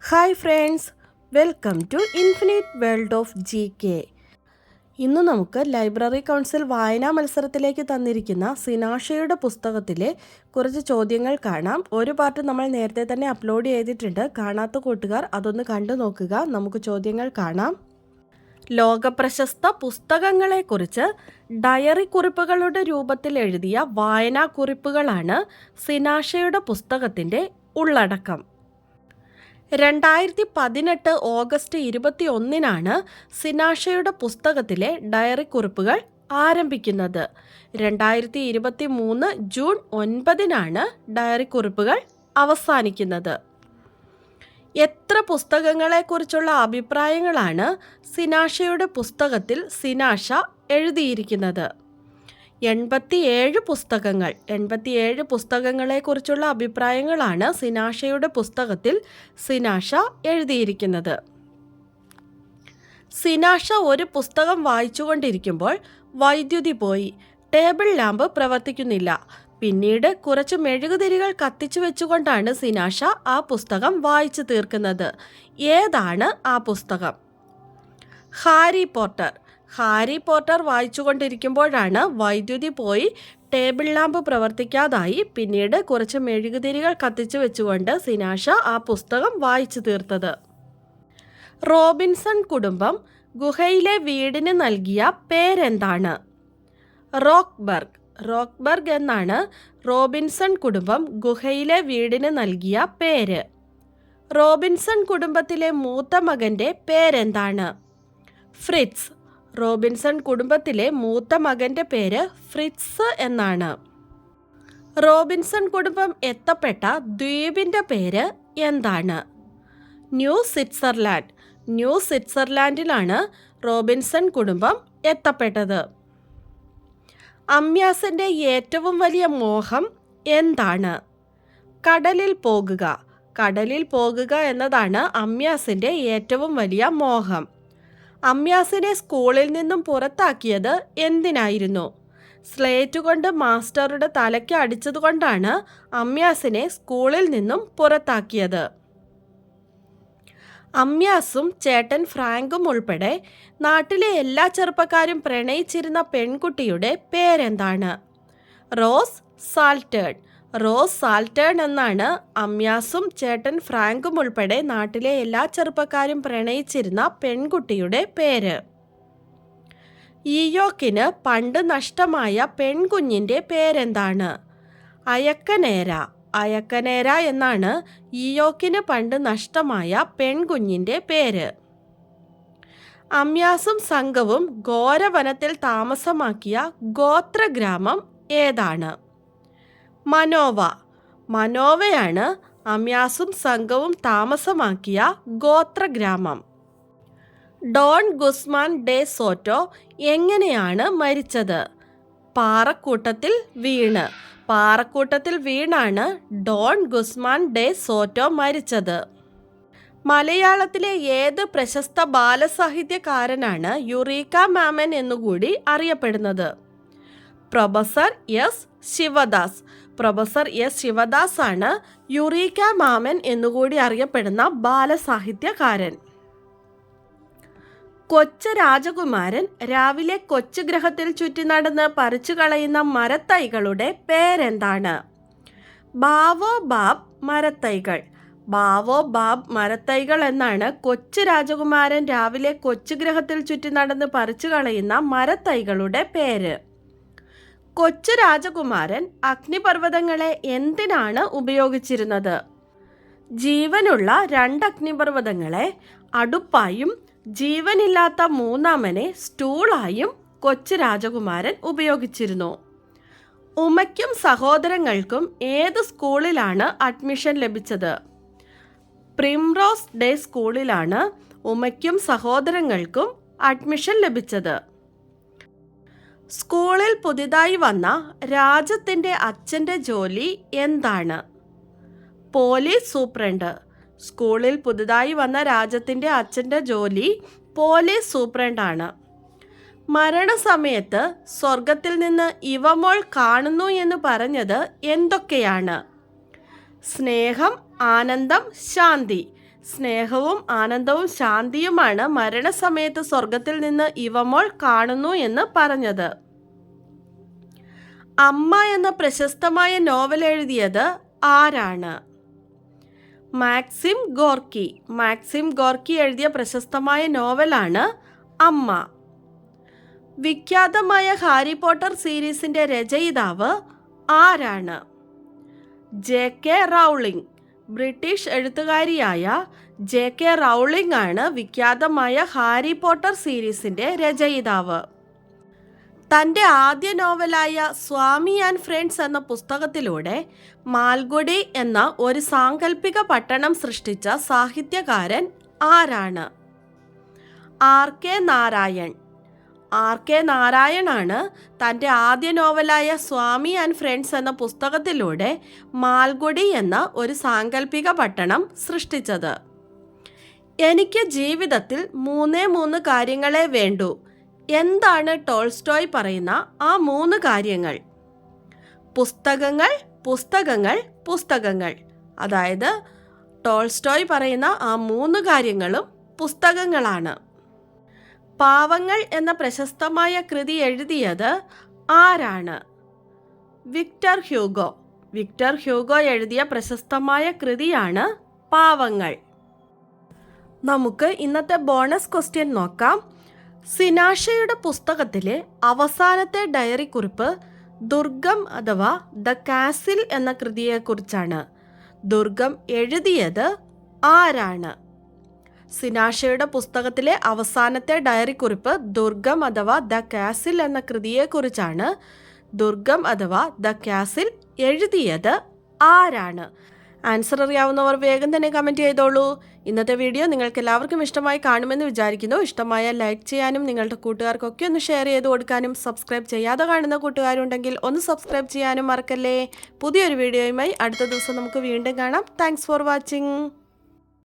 Hi friends, welcome to infinite world of GK. ഇന്ന് നമുക്ക് library council വായനാ മത്സരത്തിലേക്ക് തന്നിരിക്കുന്ന സിനാഷയുടെ പുസ്തകത്തിലെ കുറച്ച് ചോദ്യങ്ങൾ കാണാം. ഒരു പാർട്ട് നമ്മൾ നേരത്തെ തന്നെ അപ്ലോഡ് ചെയ്തിട്ടുണ്ട്. കാണാത്ത കൂട്ടുകാർ അതൊന്ന് കണ്ടു നോക്കുക. നമുക്ക് ചോദ്യങ്ങൾ കാണാം. ലോകപ്രശസ്ത പുസ്തകങ്ങളെക്കുറിച്ച് ഡയറി കുറിപ്പുകളുടെ രൂപത്തിൽ എഴുതിയ വായനാക്കുറിപ്പുകളാണ് സിനാഷയുടെ പുസ്തകത്തിൻ്റെ ഉള്ളടക്കം. 2018 ഓഗസ്റ്റ് 21 സിനാഷയുടെ പുസ്തകത്തിലെ ഡയറി കുറിപ്പുകൾ ആരംഭിക്കുന്നത്. 2023 ജൂൺ 9 ഡയറി കുറിപ്പുകൾ അവസാനിക്കുന്നത്. എത്ര പുസ്തകങ്ങളെക്കുറിച്ചുള്ള അഭിപ്രായങ്ങളാണ് സിനാഷയുടെ പുസ്തകത്തിൽ സിനാഷ എഴുതിയിരിക്കുന്നത്? 87 പുസ്തകങ്ങൾ. 87 പുസ്തകങ്ങളെക്കുറിച്ചുള്ള അഭിപ്രായങ്ങളാണ് സിനാഷയുടെ പുസ്തകത്തിൽ സിനാഷ എഴുതിയിരിക്കുന്നത്. സിനാഷ ഒരു പുസ്തകം വായിച്ചുകൊണ്ടിരിക്കുമ്പോൾ വൈദ്യുതി പോയി. ടേബിൾ ലാമ്പ് പ്രവർത്തിക്കുന്നില്ല. പിന്നീട് കുറച്ച് മെഴുകുതിരികൾ കത്തിച്ചു വെച്ചുകൊണ്ടാണ് സിനാഷ ആ പുസ്തകം വായിച്ചു തീർക്കുന്നത്. ഏതാണ് ആ പുസ്തകം? Harry Potter. ഹാരി പോട്ടർ വായിച്ചുകൊണ്ടിരിക്കുമ്പോഴാണ് വൈദ്യുതി പോയി ടേബിൾ ലാമ്പ് പ്രവർത്തിക്കാതായി. പിന്നീട് കുറച്ച് മെഴുകുതിരികൾ കത്തിച്ചു വെച്ചുകൊണ്ട് സിനാഷ ആ പുസ്തകം വായിച്ചു തീർത്തത്. റോബിൻസൺ കുടുംബം ഗുഹയിലെ വീടിന് നൽകിയ പേരെന്താണ്? റോക്ക്ബർഗ്. റോക്ക്ബർഗ് എന്നാണ് റോബിൻസൺ കുടുംബം ഗുഹയിലെ വീടിന് നൽകിയ പേര്. റോബിൻസൺ കുടുംബത്തിലെ മൂത്ത മകൻ്റെ പേരെന്താണ്? ഫ്രിറ്റ്സ്. റോബിൻസൺ കുടുംബത്തിലെ മൂത്ത മകൻ്റെ പേര് ഫ്രിറ്റ്സ് എന്നാണ്. റോബിൻസൺ കുടുംബം എത്തപ്പെട്ട ദ്വീപിൻ്റെ പേര് എന്താണ്? New Switzerland. ന്യൂ സ്വിറ്റ്സർലാൻഡിലാണ് റോബിൻസൺ കുടുംബം എത്തപ്പെട്ടത്. അമ്യാസിൻ്റെ ഏറ്റവും വലിയ മോഹം എന്താണ്? കടലിൽ പോകുക. കടലിൽ പോകുക എന്നതാണ് അമ്യാസിൻ്റെ ഏറ്റവും വലിയ മോഹം. അമ്യാസിനെ സ്കൂളിൽ നിന്നും പുറത്താക്കിയത് എന്തിനായിരുന്നു? സ്ലേറ്റ് കൊണ്ട് മാസ്റ്ററുടെ തലയ്ക്ക് അടിച്ചതുകൊണ്ടാണ് അമ്യാസിനെ സ്കൂളിൽ നിന്നും പുറത്താക്കിയത്. അമ്യാസും ചേട്ടൻ ഫ്രാങ്കും ഉൾപ്പെടെ നാട്ടിലെ എല്ലാ ചെറുപ്പക്കാരും പ്രണയിച്ചിരുന്ന പെൺകുട്ടിയുടെ പേരെന്താണ്? റോസ് സാൽട്ടേൺ. റോസ് സാൽട്ടേൺ എന്നാണ് അമ്യാസും ചേട്ടൻ ഫ്രാങ്കും ഉൾപ്പെടെ നാട്ടിലെ എല്ലാ ചെറുപ്പക്കാരും പ്രണയിച്ചിരുന്ന പെൺകുട്ടിയുടെ പേര്. ഈയോക്കിന് പണ്ട് നഷ്ടമായ പെൺകുഞ്ഞിൻ്റെ പേരെന്താണ്? അയക്കനേര. അയക്കനേര എന്നാണ് ഈയോക്കിന് പണ്ട് നഷ്ടമായ പെൺകുഞ്ഞിൻ്റെ പേര്. അമ്യാസും സംഘവും ഘോരവനത്തിൽ താമസമാക്കിയ ഗോത്രഗ്രാമം ഏതാണ്? മനോവ. മനോവയാണ് അമ്യാസും സംഘവും താമസമാക്കിയ ഗോത്രഗ്രാമം. ഡോൺ ഗുസ്മാൻ ഡെ സോറ്റോ എങ്ങനെയാണ് മരിച്ചത്? പാറക്കൂട്ടത്തിൽ വീണ്. പാറക്കൂട്ടത്തിൽ വീണാണ് ഡോൺ ഗുസ്മാൻ ഡെ സോറ്റോ മരിച്ചത്. മലയാളത്തിലെ ഏത് പ്രശസ്ത ബാലസാഹിത്യകാരനാണ് യുറീക്ക മാമൻ എന്നുകൂടി അറിയപ്പെടുന്നത്? Professor S Sivadas. Professor S Sivadas ആണ് യുറീക്ക മാമൻ എന്നുകൂടി അറിയപ്പെടുന്ന ബാലസാഹിത്യകാരൻ. കൊച്ചു രാജകുമാരൻ രാവിലെ കൊച്ചു ഗ്രഹത്തിൽ ചുറ്റി നടന്ന് പറിച്ചു കളയുന്ന മരത്തൈകളുടെ പേരെന്താണ്? ബാവോ ബാബ് മരത്തൈകൾ. ബാവോ ബാബ് മരത്തൈകൾ എന്നാണ് കൊച്ചു രാജകുമാരൻ രാവിലെ കൊച്ചു ഗ്രഹത്തിൽ ചുറ്റി നടന്ന് പറിച്ചു കളയുന്ന മരത്തൈകളുടെ പേര്. കൊച്ചു രാജകുമാരൻ അഗ്നിപർവ്വതങ്ങളെ എന്തിനാണ് ഉപയോഗിച്ചിരുന്നത്? ജീവനുള്ള 2 അഗ്നിപർവ്വതങ്ങളെ അടുപ്പായും ജീവനില്ലാത്ത മൂന്നാമനെ സ്റ്റൂളായും കൊച്ചു രാജകുമാരൻ ഉപയോഗിച്ചിരുന്നു. ഉമയ്ക്കും സഹോദരങ്ങൾക്കും ഏത് സ്കൂളിലാണ് അഡ്മിഷൻ ലഭിച്ചത്? പ്രിംറോസ് ഡേ സ്കൂളിലാണ് ഉമയ്ക്കും സഹോദരങ്ങൾക്കും അഡ്മിഷൻ ലഭിച്ചത്. സ്കൂളിൽ പുതിയതായി വന്ന രാജത്തിൻ്റെ അച്ഛൻ്റെ ജോലി എന്താണ്? Police superintendent. സ്കൂളിൽ പുതുതായി വന്ന രാജത്തിൻ്റെ അച്ഛൻ്റെ ജോലി പോലീസ് സൂപ്രണ്ടാണ്. മരണസമയത്ത് സ്വർഗത്തിൽ നിന്ന് ഇവമോൾ കാണുന്നു എന്ന് പറഞ്ഞത് എന്തൊക്കെയാണ്? സ്നേഹം, ആനന്ദം, ശാന്തി. സ്നേഹവും ആനന്ദവും ശാന്തിയുമാണ് മരണസമയത്ത് സ്വർഗത്തിൽ നിന്ന് ഇവമോൾ കാണുന്നു എന്ന് പറഞ്ഞത്. അമ്മ എന്ന പ്രശസ്തമായ നോവൽ എഴുതിയത് ആരാണ്? Maxim Gorky. മാക്സിം ഗോർക്കി എഴുതിയ പ്രശസ്തമായ നോവലാണ് അമ്മ. വിഖ്യാതമായ ഹാരി പോട്ടർ സീരീസിന്റെ രചയിതാവ് ആരാണ്? ജെ.കെ. റൗളിംഗ്. ബ്രിട്ടീഷ് എഴുത്തുകാരിയായ ജെ.കെ. റൗളിംഗ് ആണ് വിഖ്യാതമായ ഹാരി പോട്ടർ സീരീസിന്റെ രചയിതാവ്. തൻ്റെ ആദ്യ നോവലായ സ്വാമി ആൻഡ് ഫ്രണ്ട്സ് എന്ന പുസ്തകത്തിലൂടെ മാൽഗുഡി എന്ന ഒരു സാങ്കല്പിക പട്ടണം സൃഷ്ടിച്ച സാഹിത്യകാരൻ ആരാണ്? ആർ.കെ. നാരായൺ. ആർ.കെ. നാരായണാണ് തൻ്റെ ആദ്യ നോവലായ സ്വാമി ആൻഡ് ഫ്രണ്ട്സ് എന്ന പുസ്തകത്തിലൂടെ മാൽഗുഡി എന്ന ഒരു സാങ്കല്പിക പട്ടണം സൃഷ്ടിച്ചത്. എനിക്ക് ജീവിതത്തിൽ 3 കാര്യങ്ങളെ വേണ്ടൂ. എന്താണ് ടോൾസ്റ്റോയ് പറയുന്ന ആ 3 കാര്യങ്ങൾ? പുസ്തകങ്ങൾ, പുസ്തകങ്ങൾ, പുസ്തകങ്ങൾ. അതായത് ടോൾസ്റ്റോയ് പറയുന്ന ആ 3 കാര്യങ്ങളും പുസ്തകങ്ങളാണ്. പാവങ്ങൾ എന്ന പ്രശസ്തമായ കൃതി എഴുതിയത് ആരാണ്? Victor Hugo. വിക്ടർ ഹ്യൂഗോ എഴുതിയ പ്രശസ്തമായ കൃതിയാണ് പാവങ്ങൾ. നമുക്ക് ഇന്നത്തെ ബോണസ് ക്വസ്റ്റ്യൻ നോക്കാം. സിനാഷയുടെ പുസ്തകത്തിലെ അവസാനത്തെ ഡയറി കുറിപ്പ് ദുർഗം അഥവാ ദ കാസിൽ എന്ന കൃതിയെക്കുറിച്ചാണ്. ദുർഗം എഴുതിയത് ആരാണ്? സിനാഷയുടെ പുസ്തകത്തിലെ അവസാനത്തെ ഡയറി കുറിപ്പ് ദുർഗം അഥവാ ദ കാസിൽ എന്ന കൃതിയെക്കുറിച്ചാണ്. ദുർഗം അഥവാ ദ കാസിൽ എഴുതിയത് ആരാണ്? ആൻസർ അറിയാവുന്നവർ വേഗം തന്നെ കമൻറ്റ് ചെയ്തോളൂ. ഇന്നത്തെ വീഡിയോ നിങ്ങൾക്ക് എല്ലാവർക്കും ഇഷ്ടമായി കാണുമെന്ന് വിചാരിക്കുന്നു. ഇഷ്ടമായാൽ ലൈക്ക് ചെയ്യാനും നിങ്ങളുടെ കൂട്ടുകാർക്കൊക്കെ ഒന്ന് ഷെയർ ചെയ്ത് കൊടുക്കാനും സബ്സ്ക്രൈബ് ചെയ്യാതെ കാണുന്ന കൂട്ടുകാരുണ്ടെങ്കിൽ ഒന്ന് സബ്സ്ക്രൈബ് ചെയ്യാനും മറക്കല്ലേ. പുതിയൊരു വീഡിയോയുമായി അടുത്ത ദിവസം നമുക്ക് വീണ്ടും കാണാം. Thanks for watching.